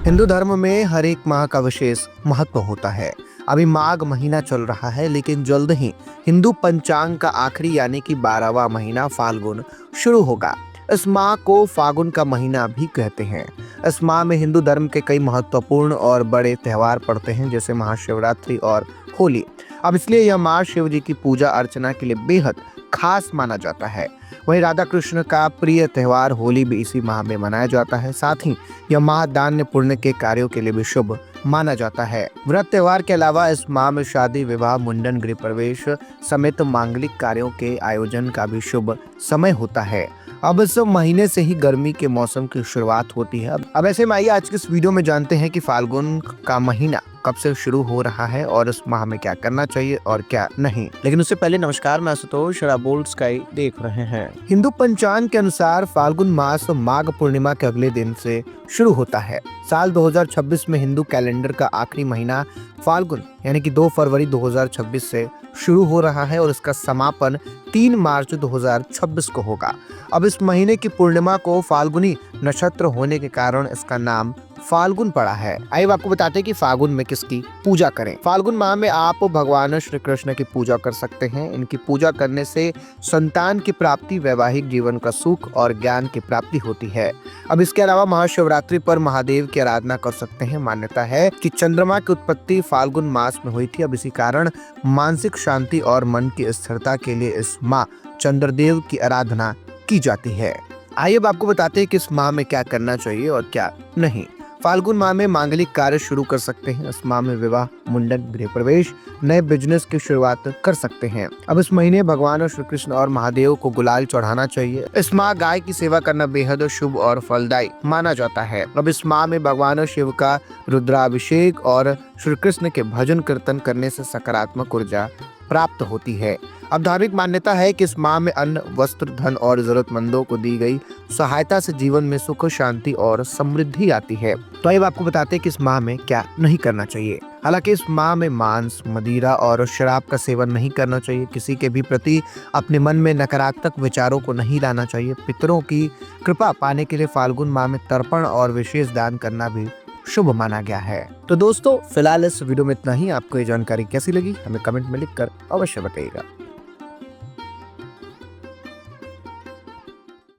हिंदू धर्म में हर एक माह का विशेष महत्व होता है। अभी माघ महीना चल रहा है, लेकिन जल्द ही हिंदू पंचांग का आखिरी यानी कि 12वां महीना फाल्गुन शुरू होगा। इस माह को फागुन का महीना भी कहते हैं। इस माह में हिंदू धर्म के कई महत्वपूर्ण और बड़े त्योहार पड़ते हैं, जैसे महाशिवरात्रि और होली। अब इसलिए यह माह शिव जी की पूजा अर्चना के लिए बेहद खास माना जाता है। वहीं राधा कृष्ण का प्रिय त्योहार होली भी इसी माह में मनाया जाता है। साथ ही यह माह दान पुण्य के कार्यों के लिए भी शुभ माना जाता है। व्रत त्योहार के अलावा इस माह में शादी, विवाह, मुंडन, गृह प्रवेश समेत मांगलिक कार्यों के आयोजन का भी शुभ समय होता है। अब इस महीने से ही गर्मी के मौसम की शुरुआत होती है। अब ऐसे में आइए आज के इस वीडियो में जानते हैं कि फाल्गुन का महीना कब से शुरू हो रहा है और इस माह में क्या करना चाहिए और क्या नहीं। लेकिन उससे पहले नमस्कार, मैं आशुतोष और आप बोल्ड स्काई देख रहे हैं। हिंदू पंचांग के अनुसार फाल्गुन मास माघ पूर्णिमा के अगले दिन से शुरू होता है। साल 2026 में हिंदू कैलेंडर का आखिरी महीना फाल्गुन यानी कि 2 फरवरी 2026 से शुरू हो रहा है और इसका समापन 3 मार्च 2026 को होगा। अब इस महीने की पूर्णिमा को फाल्गुनी नक्षत्र होने के कारण इसका नाम फाल्गुन पड़ा है। आइए आपको बताते हैं कि फाल्गुन में किसकी पूजा करें। फाल्गुन माह में आप भगवान श्री कृष्ण की पूजा कर सकते हैं। इनकी पूजा करने से संतान की प्राप्ति, वैवाहिक जीवन का सुख और ज्ञान की प्राप्ति होती है। अब इसके अलावा महाशिवरात्रि पर महादेव की आराधना कर सकते हैं। मान्यता है कि चंद्रमा की उत्पत्ति फाल्गुन मास में हुई थी। अब इसी कारण मानसिक शांति और मन की स्थिरता के लिए इस माह चंद्रदेव की आराधना की जाती है। आइए अब आपको बताते हैं कि इस माह में क्या करना चाहिए और क्या नहीं। फाल्गुन माह में मांगलिक कार्य शुरू कर सकते हैं। इस माह में विवाह, मुंडन, गृह प्रवेश, नए बिजनेस की शुरुआत कर सकते हैं। अब इस महीने भगवान श्री कृष्ण और महादेव को गुलाल चढ़ाना चाहिए। इस माह गाय की सेवा करना बेहद शुभ और फलदायी माना जाता है। अब इस माह में भगवान शिव का रुद्राभिषेक और श्री कृष्ण के भजन कीर्तन करने से सकारात्मक ऊर्जा प्राप्त होती है। अब धार्मिक मान्यता है कि इस माह में अन्न, वस्त्र, धन और जरूरतमंदों को दी गई सहायता से जीवन में सुख, शांति और समृद्धि आती है। तो अब आपको बताते हैं कि इस माह में क्या नहीं करना चाहिए। हालांकि इस माह में मांस, मदिरा और शराब का सेवन नहीं करना चाहिए। किसी के भी प्रति अपने मन में नकारात्मक विचारों को नहीं लाना चाहिए। पितरों की कृपा पाने के लिए फाल्गुन माह में तर्पण और विशेष दान करना भी शुभ माना गया है। तो दोस्तों, फिलहाल इस वीडियो में इतना ही। आपको ये जानकारी कैसी लगी हमें कमेंट में लिखकर अवश्य बताइएगा।